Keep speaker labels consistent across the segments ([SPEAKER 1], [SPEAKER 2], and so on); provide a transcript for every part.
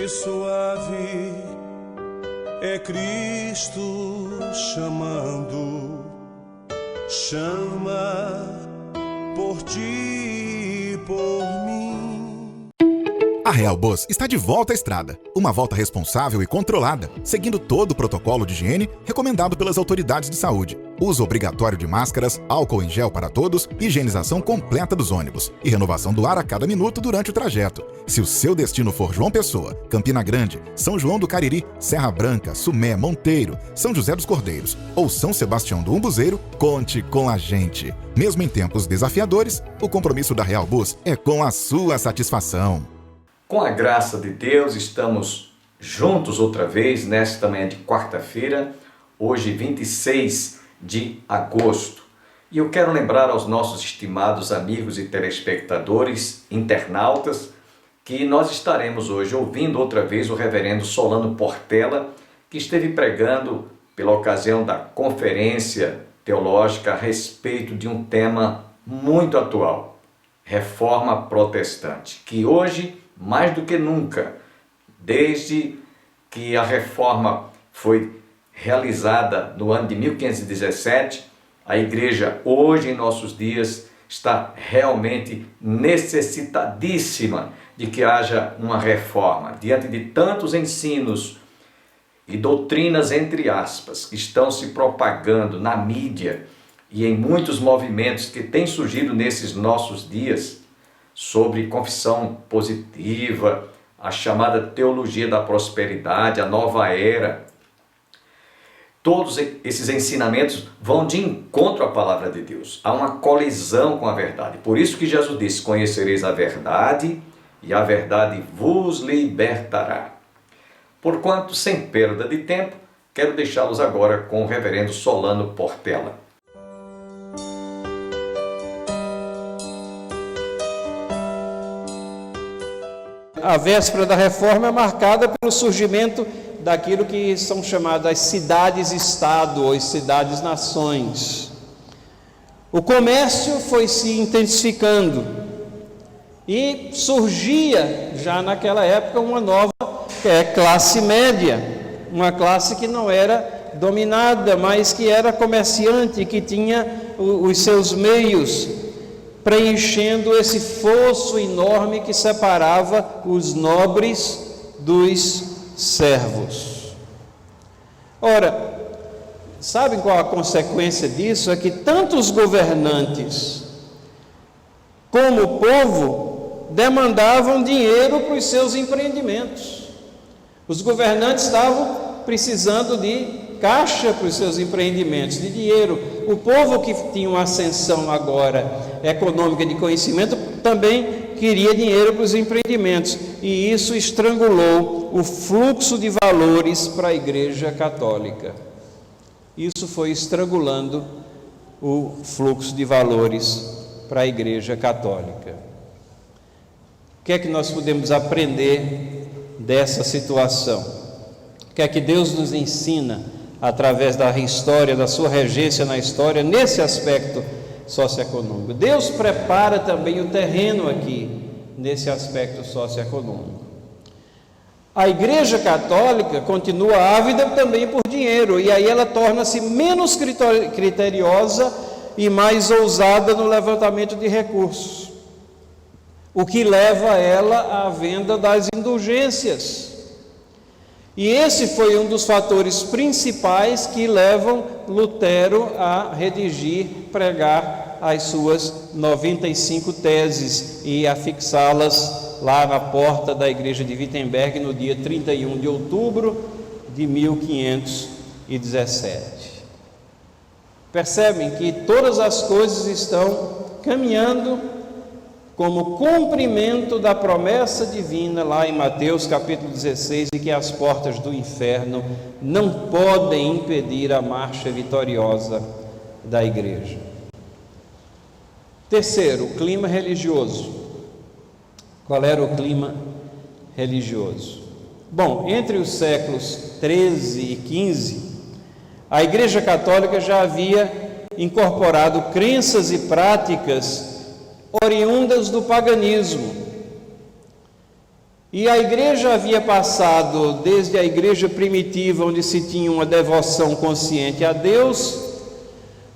[SPEAKER 1] suave é Cristo chamando, chama por ti e por mim.
[SPEAKER 2] A Real Bus está de volta à estrada. Uma volta responsável e controlada, seguindo todo o protocolo de higiene recomendado pelas autoridades de saúde. Uso obrigatório de máscaras, álcool em gel para todos, higienização completa dos ônibus e renovação do ar a cada minuto durante o trajeto. Se o seu destino for João Pessoa, Campina Grande, São João do Cariri, Serra Branca, Sumé, Monteiro, São José dos Cordeiros ou São Sebastião do Umbuzeiro, conte com a gente. Mesmo em tempos desafiadores, o compromisso da Real Bus é com a sua satisfação.
[SPEAKER 3] Com a graça de Deus, estamos juntos outra vez nesta manhã de quarta-feira, hoje 26 de agosto. E eu quero lembrar aos nossos estimados amigos e telespectadores, internautas, que nós estaremos hoje ouvindo outra vez o reverendo Solano Portela, que esteve pregando pela ocasião da conferência teológica a respeito de um tema muito atual, Reforma Protestante, que hoje, mais do que nunca, desde que a reforma foi realizada no ano de 1517, a igreja hoje em nossos dias está realmente necessitadíssima de que haja uma reforma. Diante de tantos ensinos e doutrinas, entre aspas, que estão se propagando na mídia e em muitos movimentos que têm surgido nesses nossos dias, sobre confissão positiva, a chamada teologia da prosperidade, a nova era. Todos esses ensinamentos vão de encontro à palavra de Deus. Há uma colisão com a verdade. Por isso que Jesus disse: conhecereis a verdade e a verdade vos libertará. Porquanto, sem perda de tempo, quero deixá-los agora com o reverendo Solano Portela.
[SPEAKER 4] A véspera da reforma é marcada pelo surgimento daquilo que são chamadas as cidades-estado ou as cidades-nações. O comércio foi se intensificando e surgia já naquela época uma nova classe média, uma classe que não era dominada, mas que era comerciante, que tinha os seus meios, preenchendo esse fosso enorme que separava os nobres dos servos. Ora, sabem qual a consequência disso? É que tanto os governantes como o povo demandavam dinheiro para os seus empreendimentos. Os governantes estavam precisando de caixa para os seus empreendimentos, de dinheiro. O povo, que tinha uma ascensão agora econômica de conhecimento, também queria dinheiro para os empreendimentos, e isso estrangulou o fluxo de valores para a Igreja Católica. Isso foi estrangulando o fluxo de valores para a Igreja Católica. O que é que nós podemos aprender dessa situação? O que é que Deus nos ensina através da história, da sua regência na história, nesse aspecto socioeconômico? Deus prepara também o terreno aqui, nesse aspecto socioeconômico. A Igreja Católica continua ávida também por dinheiro, e aí ela torna-se menos criteriosa e mais ousada no levantamento de recursos, o que leva ela à venda das indulgências. E esse foi um dos fatores principais que levam Lutero a redigir, pregar as suas 95 teses e a fixá-las lá na porta da igreja de Wittenberg no dia 31 de outubro de 1517. Percebem que todas as coisas estão caminhando como cumprimento da promessa divina lá em Mateus capítulo 16, e que as portas do inferno não podem impedir a marcha vitoriosa da igreja. Terceiro, o clima religioso. Qual era o clima religioso? Bom, entre os séculos 13 e 15, a Igreja Católica já havia incorporado crenças e práticas oriundas do paganismo. E a igreja havia passado, desde a igreja primitiva, onde se tinha uma devoção consciente a Deus,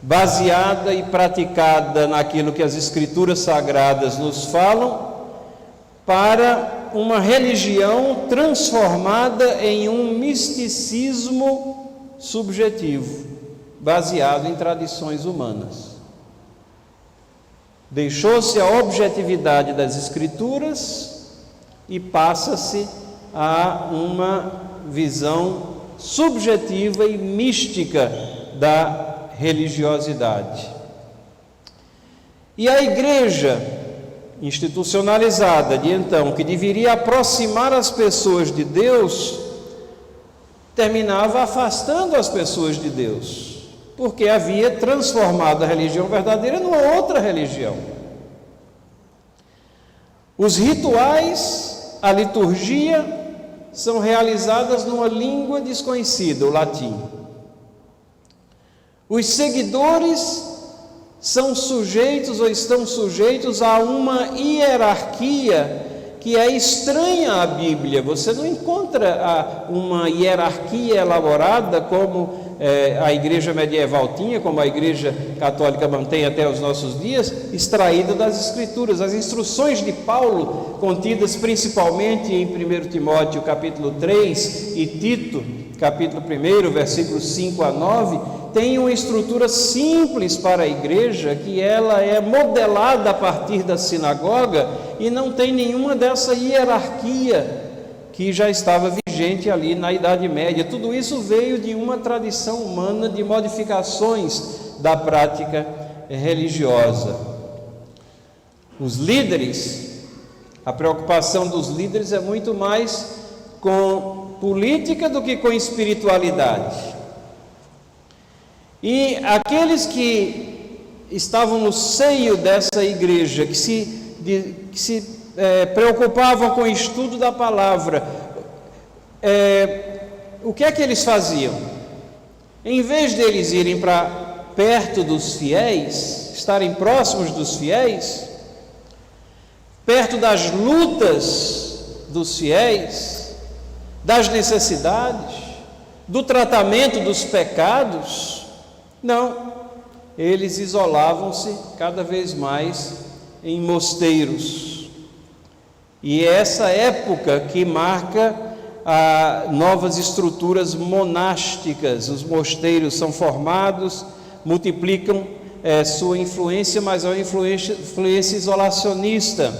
[SPEAKER 4] baseada e praticada naquilo que as Escrituras Sagradas nos falam, para uma religião transformada em um misticismo subjetivo, baseado em tradições humanas. Deixou-se a objetividade das Escrituras e passa-se a uma visão subjetiva e mística da religiosidade. E a igreja institucionalizada de então, que deveria aproximar as pessoas de Deus, terminava afastando as pessoas de Deus, porque havia transformado a religião verdadeira numa outra religião. Os rituais, a liturgia, são realizadas numa língua desconhecida, o latim. Os seguidores são sujeitos ou estão sujeitos a uma hierarquia que é estranha à Bíblia. Você não encontra uma hierarquia elaborada como a igreja medieval tinha, como a igreja católica mantém até os nossos dias, extraída das Escrituras. As instruções de Paulo, contidas principalmente em 1 Timóteo capítulo 3 e Tito capítulo 1, versículos 5 a 9, tem uma estrutura simples para a igreja, que ela é modelada a partir da sinagoga e não tem nenhuma dessa hierarquia que já estava vigente ali na Idade Média. Tudo isso veio de uma tradição humana de modificações da prática religiosa. Os líderes, a preocupação dos líderes é muito mais com política do que com espiritualidade. E aqueles que estavam no seio dessa igreja, que se preocupavam com o estudo da palavra, o que é que eles faziam? Em vez deles irem para perto dos fiéis, estarem próximos dos fiéis, perto das lutas dos fiéis, das necessidades, do tratamento dos pecados, não, eles isolavam-se cada vez mais em mosteiros. E é essa época que marca novas estruturas monásticas. Os mosteiros são formados, multiplicam sua influência, mas é uma influência isolacionista.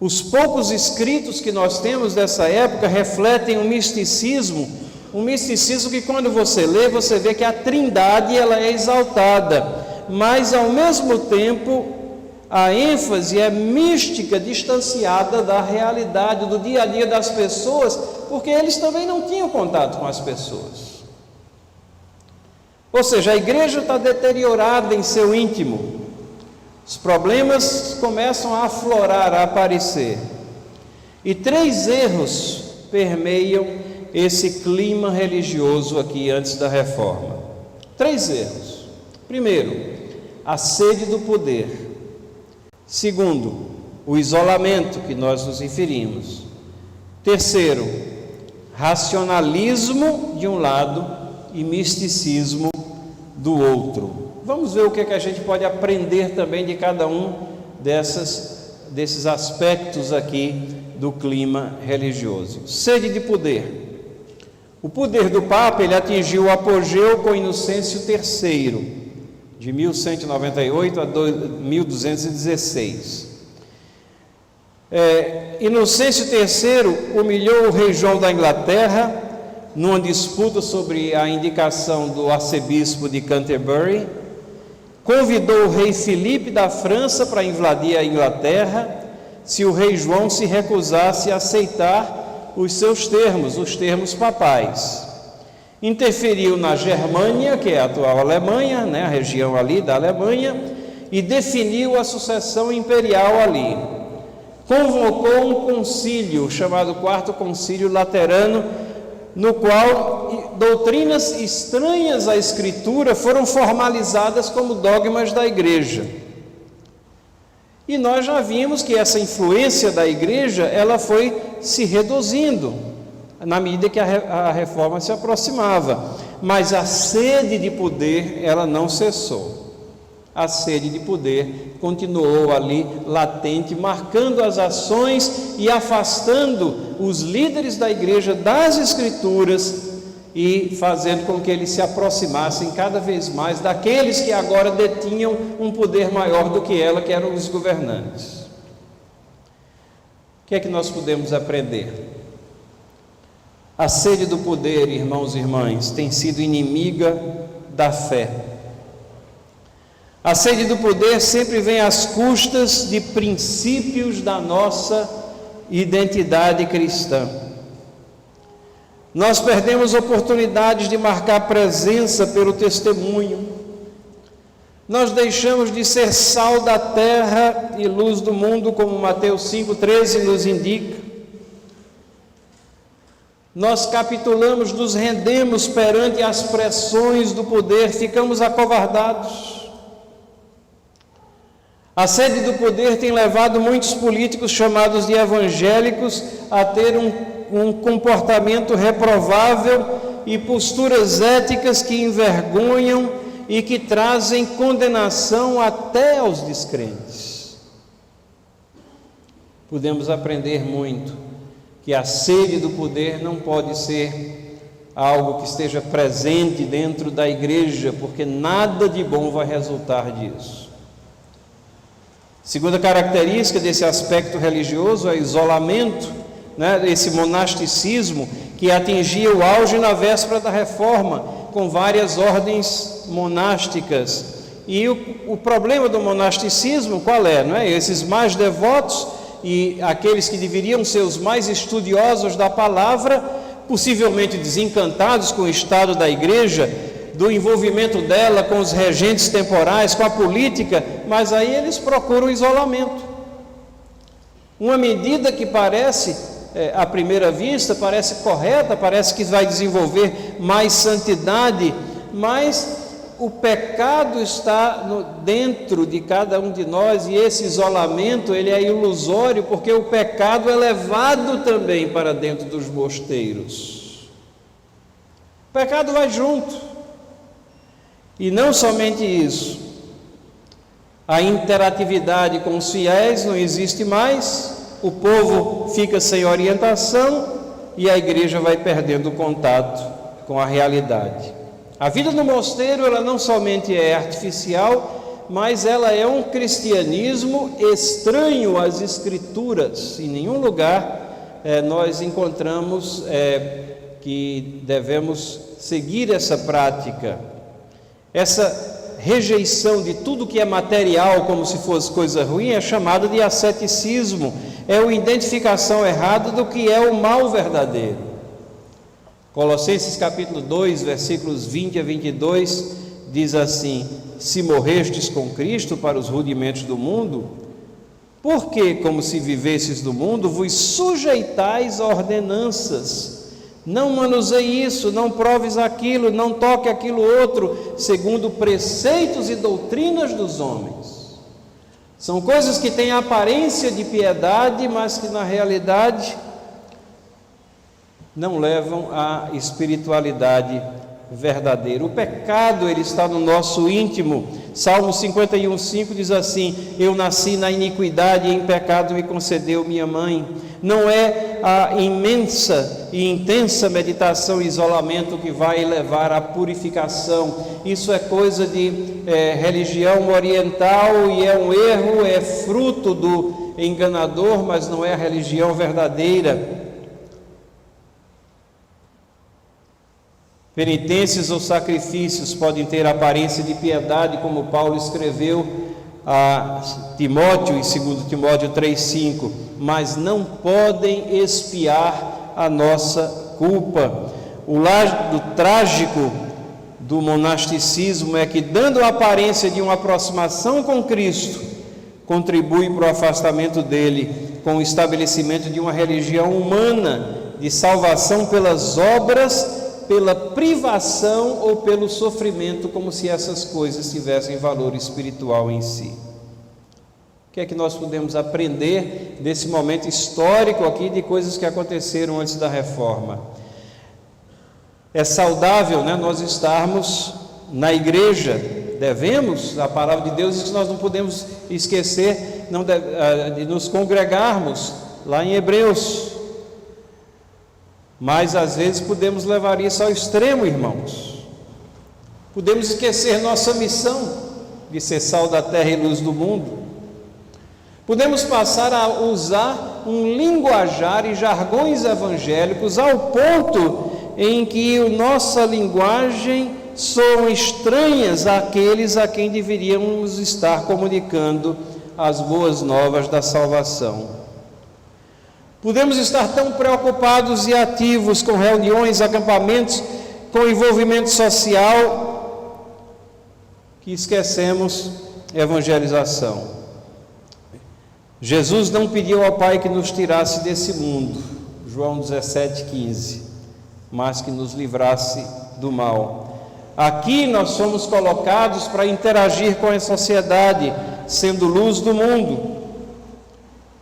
[SPEAKER 4] Os poucos escritos que nós temos dessa época refletem um misticismo que quando você lê, você vê que a Trindade ela é exaltada, mas ao mesmo tempo a ênfase é mística, distanciada da realidade, do dia a dia das pessoas, porque eles também não tinham contato com as pessoas. Ou seja, a igreja está deteriorada em seu íntimo, os problemas começam a aflorar, a aparecer, e 3 erros permeiam esse clima religioso aqui antes da reforma. 3 erros. Primeiro, a sede do poder. Segundo, o isolamento que nós nos referimos. Terceiro, racionalismo de um lado e misticismo do outro. Vamos ver o que é que a gente pode aprender também de cada um desses aspectos aqui do clima religioso. Sede de poder. O poder do Papa ele atingiu o apogeu com Inocêncio III, de 1198 a 1216. Inocêncio III humilhou o rei João da Inglaterra numa disputa sobre a indicação do arcebispo de Canterbury, convidou o rei Filipe da França para invadir a Inglaterra se o rei João se recusasse a aceitar os seus termos, os termos papais. Interferiu na Germânia, que é a atual Alemanha, a região ali da Alemanha, e definiu a sucessão imperial ali. Convocou um concílio, chamado Quarto Concílio Laterano, no qual doutrinas estranhas à Escritura foram formalizadas como dogmas da Igreja. E nós já vimos que essa influência da igreja, ela foi se reduzindo na medida que a reforma se aproximava, mas a sede de poder, ela não cessou. A sede de poder continuou ali latente, marcando as ações e afastando os líderes da igreja das Escrituras e fazendo com que eles se aproximassem cada vez mais daqueles que agora detinham um poder maior do que ela, que eram os governantes. O que é que nós podemos aprender? A sede do poder, irmãos e irmãs, tem sido inimiga da fé. A sede do poder sempre vem às custas de princípios da nossa identidade cristã. Nós perdemos oportunidades de marcar presença pelo testemunho. Nós deixamos de ser sal da terra e luz do mundo, como Mateus 5,13 nos indica. Nós capitulamos, nos rendemos perante as pressões do poder, ficamos acovardados. A sede do poder tem levado muitos políticos chamados de evangélicos a ter um comportamento reprovável e posturas éticas que envergonham e que trazem condenação até aos descrentes. Podemos aprender muito que a sede do poder não pode ser algo que esteja presente dentro da igreja, porque nada de bom vai resultar disso. Segunda característica desse aspecto religioso é o isolamento, esse monasticismo que atingia o auge na véspera da reforma, com várias ordens monásticas. E o problema do monasticismo qual é? Esses mais devotos e aqueles que deveriam ser os mais estudiosos da palavra, possivelmente desencantados com o estado da igreja, do envolvimento dela com os regentes temporais, com a política, mas aí eles procuram isolamento. Uma medida que parece, à primeira vista, parece correta, parece que vai desenvolver mais santidade, mas o pecado está dentro de cada um de nós, e esse isolamento ele é ilusório, porque o pecado é levado também para dentro dos mosteiros. O pecado vai junto. E não somente isso, a interatividade com os fiéis não existe mais, o povo fica sem orientação e a igreja vai perdendo o contato com a realidade. A vida no mosteiro, ela não somente é artificial, mas ela é um cristianismo estranho às Escrituras. Em nenhum lugar nós encontramos que devemos seguir essa prática. Essa rejeição de tudo que é material como se fosse coisa ruim é chamada de asceticismo, é a identificação errada do que é o mal verdadeiro. Colossenses capítulo 2, versículos 20 a 22, diz assim: se morrestes com Cristo para os rudimentos do mundo, por que, como se vivesses do mundo, vos sujeitais a ordenanças? Não manuseie isso, não proves aquilo, não toque aquilo outro, segundo preceitos e doutrinas dos homens. São coisas que têm a aparência de piedade, mas que na realidade não levam à espiritualidade verdadeira. O pecado, ele está no nosso íntimo. Salmo 51:5 diz assim: eu nasci na iniquidade e em pecado me concedeu minha mãe. Não é a imensa e intensa meditação e isolamento que vai levar à purificação. Isso é coisa de religião oriental e é um erro, é fruto do enganador, mas não é a religião verdadeira. Penitências ou sacrifícios podem ter aparência de piedade, como Paulo escreveu a Timóteo, em 2 Timóteo 3,5, mas não podem expiar a nossa culpa. O lado trágico do monasticismo é que, dando a aparência de uma aproximação com Cristo, contribui para o afastamento dele, com o estabelecimento de uma religião humana, de salvação pelas obras, pela privação ou pelo sofrimento, como se essas coisas tivessem valor espiritual em si. O que é que nós podemos aprender desse momento histórico aqui de coisas que aconteceram antes da reforma? É saudável, né, nós estarmos na igreja, devemos, a palavra de Deus diz que nós não podemos esquecer de nos congregarmos, lá em Hebreus, mas às vezes podemos levar isso ao extremo, irmãos. Podemos esquecer nossa missão de ser sal da terra e luz do mundo. Podemos passar a usar um linguajar e jargões evangélicos ao ponto em que a nossa linguagem são estranhas àqueles a quem deveríamos estar comunicando as boas novas da salvação. Podemos estar tão preocupados e ativos com reuniões, acampamentos, com envolvimento social, que esquecemos evangelização. Jesus não pediu ao Pai que nos tirasse desse mundo, João 17,15, mas que nos livrasse do mal. Aqui nós somos colocados para interagir com a sociedade, sendo luz do mundo.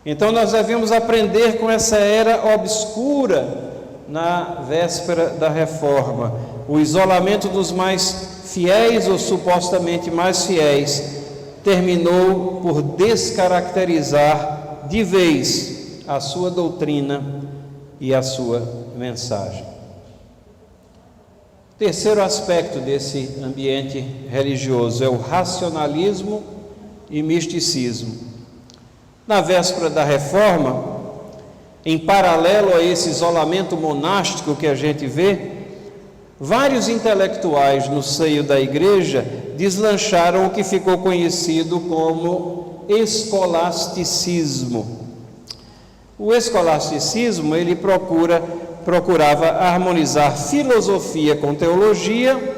[SPEAKER 4] Então nós devemos aprender com essa era obscura na véspera da reforma. O isolamento dos mais fiéis ou supostamente mais fiéis terminou por descaracterizar de vez a sua doutrina e a sua mensagem. Terceiro aspecto desse ambiente religioso é o racionalismo e misticismo. Na véspera da reforma, em paralelo a esse isolamento monástico que a gente vê, vários intelectuais no seio da igreja deslancharam o que ficou conhecido como escolasticismo. O escolasticismo, ele procurava harmonizar filosofia com teologia,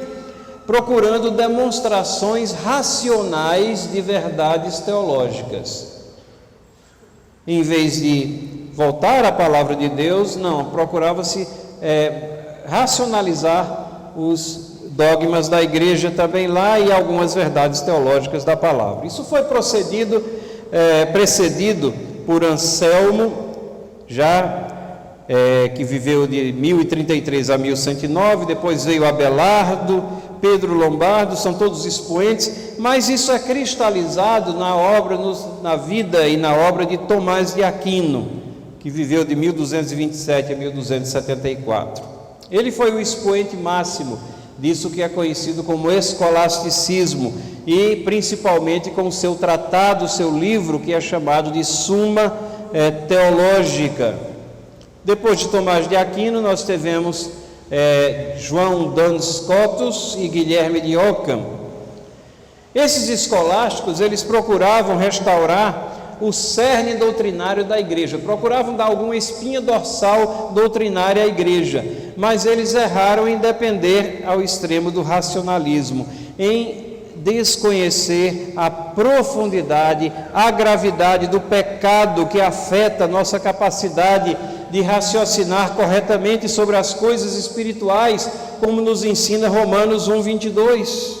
[SPEAKER 4] procurando demonstrações racionais de verdades teológicas. Em vez de voltar à palavra de Deus, não, procurava-se racionalizar os dogmas da igreja também lá e algumas verdades teológicas da palavra. Isso foi precedido por Anselmo, que viveu de 1033 a 1109, depois veio Abelardo, Pedro Lombardo, são todos expoentes, mas isso é cristalizado na vida e na obra de Tomás de Aquino, que viveu de 1227 a 1274. Ele foi o expoente máximo disso que é conhecido como escolasticismo, e principalmente com o seu tratado, seu livro, que é chamado de Suma Teológica. Depois de Tomás de Aquino, nós tivemos João Duns Scotus e Guilherme de Ockham. Esses escolásticos, eles procuravam restaurar o cerne doutrinário da igreja, procuravam dar alguma espinha dorsal doutrinária à igreja, mas eles erraram em depender ao extremo do racionalismo, em desconhecer a profundidade, a gravidade do pecado que afeta a nossa capacidade de raciocinar corretamente sobre as coisas espirituais, como nos ensina Romanos 1:22.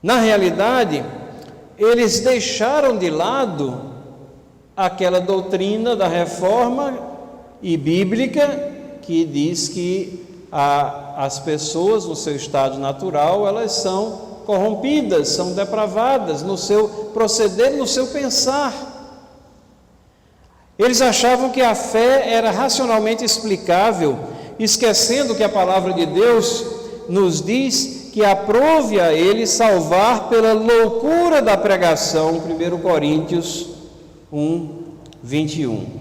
[SPEAKER 4] Na realidade, eles deixaram de lado aquela doutrina da reforma e bíblica que diz que as pessoas no seu estado natural, elas são corrompidas, são depravadas no seu proceder, no seu pensar. Eles achavam que a fé era racionalmente explicável, esquecendo que a palavra de Deus nos diz que aprove a ele salvar pela loucura da pregação, 1 Coríntios 1:21.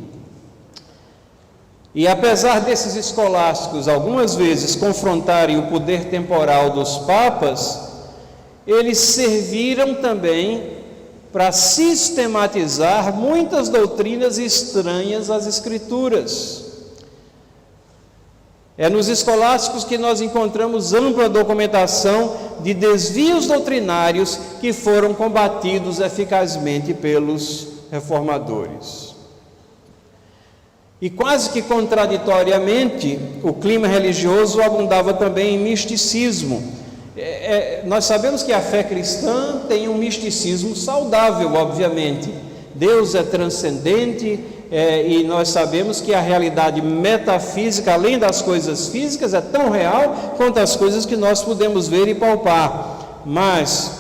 [SPEAKER 4] E apesar desses escolásticos algumas vezes confrontarem o poder temporal dos papas, eles serviram também para sistematizar muitas doutrinas estranhas às Escrituras. É nos escolásticos que nós encontramos ampla documentação de desvios doutrinários que foram combatidos eficazmente pelos reformadores. E quase que contraditoriamente, o clima religioso abundava também em misticismo. Nós sabemos que a fé cristã tem um misticismo saudável, obviamente. Deus é transcendente, e nós sabemos que a realidade metafísica, além das coisas físicas, é tão real quanto as coisas que nós podemos ver e palpar. Mas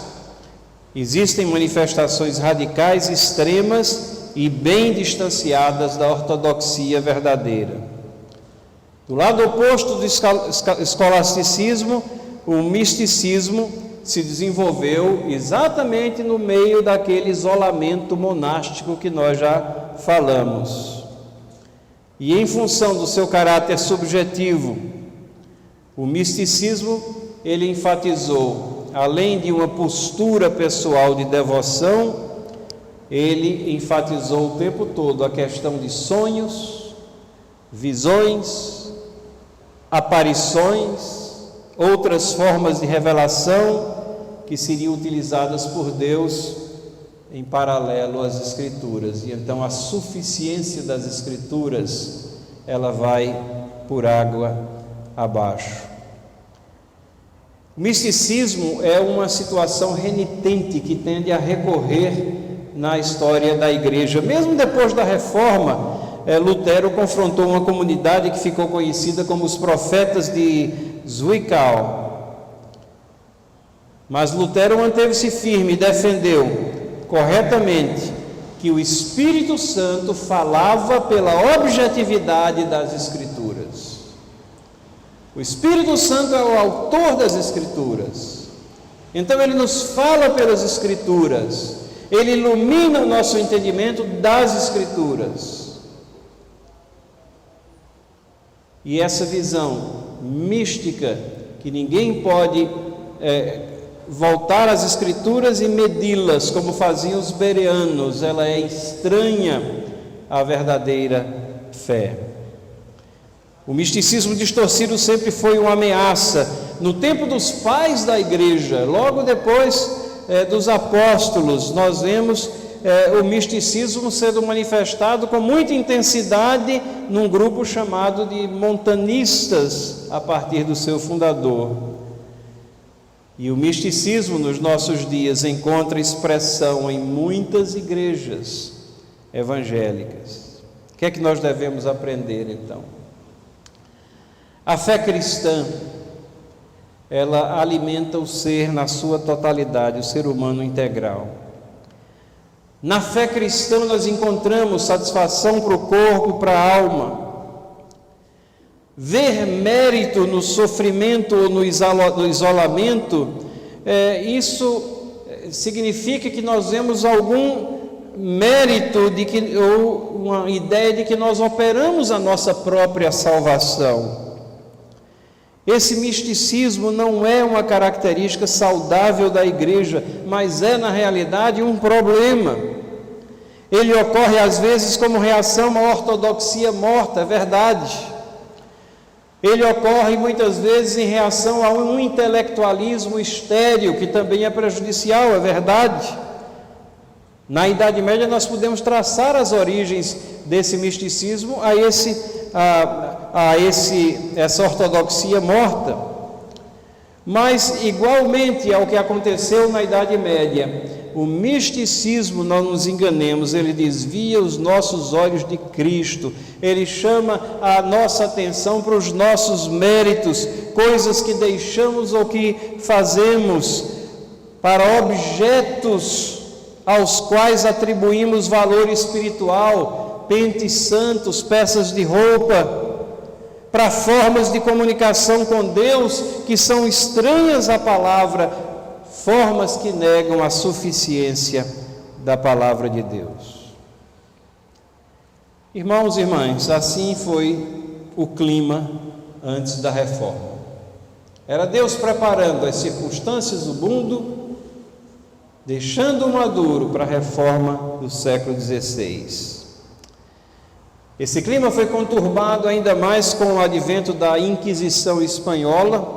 [SPEAKER 4] existem manifestações radicais, extremas e bem distanciadas da ortodoxia verdadeira. Do lado oposto do escolasticismo, o misticismo se desenvolveu exatamente no meio daquele isolamento monástico que nós já falamos. E em função do seu caráter subjetivo, o misticismo, ele enfatizou, além de uma postura pessoal de devoção, ele enfatizou o tempo todo a questão de sonhos, visões, aparições, outras formas de revelação que seriam utilizadas por Deus em paralelo às Escrituras. E então a suficiência das Escrituras, ela vai por água abaixo. O misticismo é uma situação renitente que tende a recorrer na história da igreja. Mesmo depois da Reforma, Lutero confrontou uma comunidade que ficou conhecida como os profetas de Zwickau. Mas Lutero manteve-se firme e defendeu corretamente que o Espírito Santo falava pela objetividade das Escrituras. O Espírito Santo é o autor das Escrituras. Então ele nos fala pelas Escrituras. Ele ilumina o nosso entendimento das Escrituras. E essa visão mística, que ninguém pode voltar às Escrituras e medi-las, como faziam os bereanos, ela é estranha à verdadeira fé. O misticismo distorcido sempre foi uma ameaça. No tempo dos pais da igreja, logo depois dos apóstolos, nós vemos o misticismo sendo manifestado com muita intensidade num grupo chamado de montanistas, a partir do seu fundador. E o misticismo nos nossos dias encontra expressão em muitas igrejas evangélicas. O que é que nós devemos aprender então? A fé cristã, ela alimenta o ser na sua totalidade, o ser humano integral. Na fé cristã nós encontramos satisfação para o corpo, para a alma. Ver mérito no sofrimento ou no isolamento, isso significa que nós vemos algum mérito ou uma ideia de que nós operamos a nossa própria salvação. Esse misticismo não é uma característica saudável da igreja, mas é na realidade um problema. Ele ocorre às vezes como reação a uma ortodoxia morta, é verdade. Ele ocorre muitas vezes em reação a um intelectualismo estéril, que também é prejudicial, é verdade. Na Idade Média nós podemos traçar as origens desse misticismo essa ortodoxia morta. Mas igualmente ao que aconteceu na Idade Média, o misticismo, não nos enganemos, ele desvia os nossos olhos de Cristo, ele chama a nossa atenção para os nossos méritos, coisas que deixamos ou que fazemos, para objetos aos quais atribuímos valor espiritual, pentes santos, peças de roupa, para formas de comunicação com Deus que são estranhas à palavra, formas que negam a suficiência da palavra de Deus. Irmãos e irmãs, assim foi o clima antes da reforma. Era Deus preparando as circunstâncias do mundo, deixando-o maduro para a reforma do século XVI. Esse clima foi conturbado ainda mais com o advento da Inquisição Espanhola.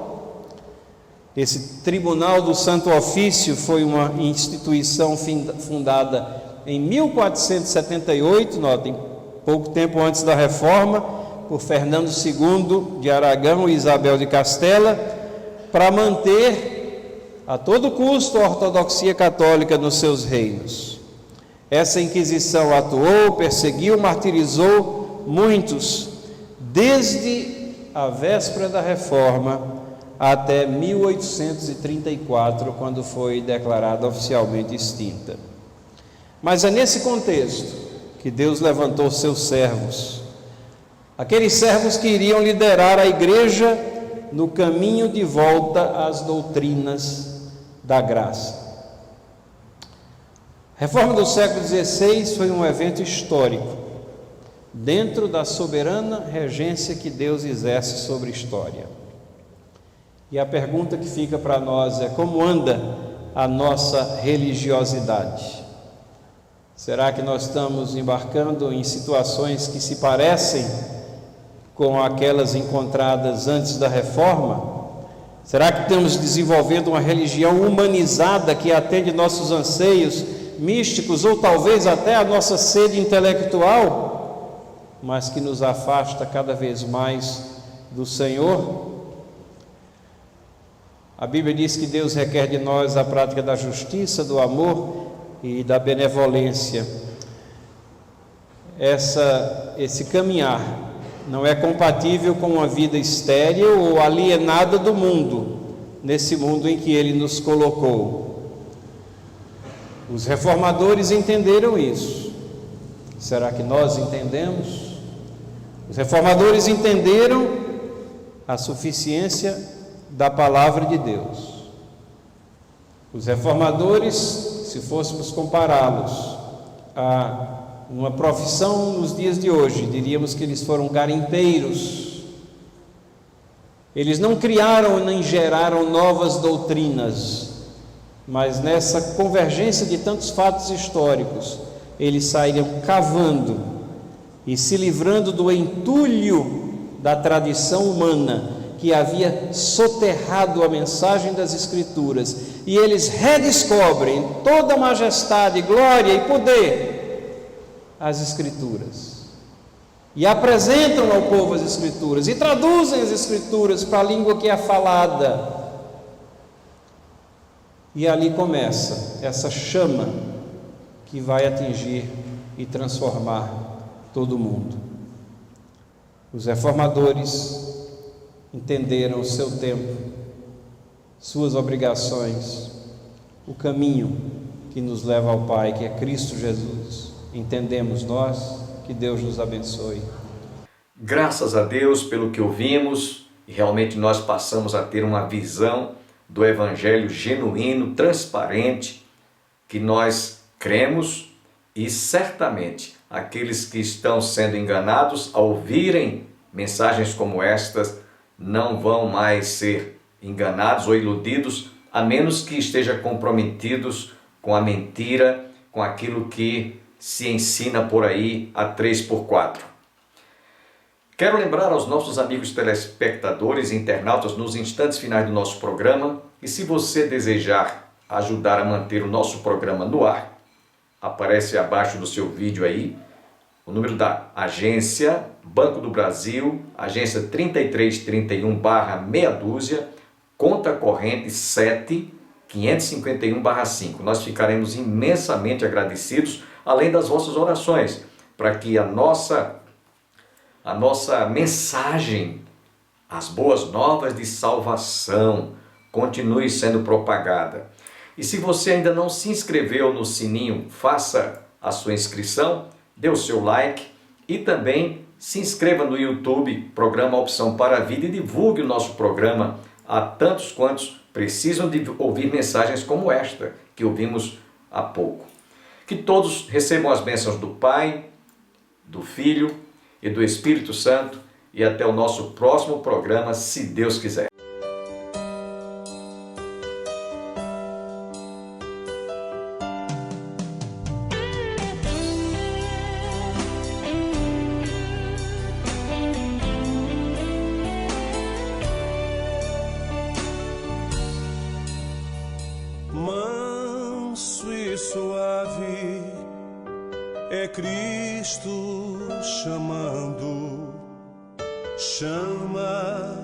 [SPEAKER 4] Esse Tribunal do Santo Ofício foi uma instituição fundada em 1478, notem, pouco tempo antes da Reforma, por Fernando II de Aragão e Isabel de Castela, para manter a todo custo a ortodoxia católica nos seus reinos. Essa Inquisição atuou, perseguiu, martirizou muitos, desde a véspera da Reforma até 1834, quando foi declarada oficialmente extinta. Mas é nesse contexto que Deus levantou seus servos, aqueles servos que iriam liderar a igreja no caminho de volta às doutrinas da graça. A Reforma do século XVI foi um evento histórico, dentro da soberana regência que Deus exerce sobre a história. E a pergunta que fica para nós é: como anda a nossa religiosidade? Será que nós estamos embarcando em situações que se parecem com aquelas encontradas antes da Reforma? Será que estamos desenvolvendo uma religião humanizada que atende nossos anseios místicos ou talvez até a nossa sede intelectual, mas que nos afasta cada vez mais do Senhor? A Bíblia diz que Deus requer de nós a prática da justiça, do amor e da benevolência. Esse caminhar não é compatível com uma vida estéril ou alienada do mundo, nesse mundo em que Ele nos colocou. Os reformadores entenderam isso. Será que nós entendemos? Os reformadores entenderam a suficiência da palavra de Deus. Os reformadores, se fôssemos compará-los a uma profissão nos dias de hoje, diríamos que eles foram garimpeiros. Eles não criaram nem geraram novas doutrinas, mas nessa convergência de tantos fatos históricos, eles saíram cavando e se livrando do entulho da tradição humana que havia soterrado a mensagem das Escrituras, e eles redescobrem toda a majestade, glória e poder as Escrituras, e apresentam ao povo as Escrituras, e traduzem as Escrituras para a língua que é falada. E ali começa essa chama que vai atingir e transformar todo mundo. Os reformadores entenderam o seu tempo, suas obrigações, o caminho que nos leva ao Pai, que é Cristo Jesus. Entendemos nós? Que Deus nos abençoe.
[SPEAKER 3] Graças a Deus pelo que ouvimos, e realmente nós passamos a ter uma visão do Evangelho genuíno, transparente, que nós cremos, e certamente aqueles que estão sendo enganados ao ouvirem mensagens como estas não vão mais ser enganados ou iludidos, a menos que estejam comprometidos com a mentira, com aquilo que se ensina por aí a 3x4. Quero lembrar aos nossos amigos telespectadores e internautas nos instantes finais do nosso programa, e se você desejar ajudar a manter o nosso programa no ar, aparece abaixo do seu vídeo aí o número da agência Banco do Brasil, agência 3331/6 conta corrente 7.551/5. Nós ficaremos imensamente agradecidos, além das vossas orações, para que a nossa mensagem, as boas novas de salvação, continue sendo propagada. E se você ainda não se inscreveu no sininho, faça a sua inscrição, dê o seu like e também se inscreva no YouTube, programa Opção para a Vida, e divulgue o nosso programa a tantos quantos precisam de ouvir mensagens como esta que ouvimos há pouco. Que todos recebam as bênçãos do Pai, do Filho e do Espírito Santo, e até o nosso próximo programa, se Deus quiser.
[SPEAKER 1] Manso e suave é Cristo chamando, chama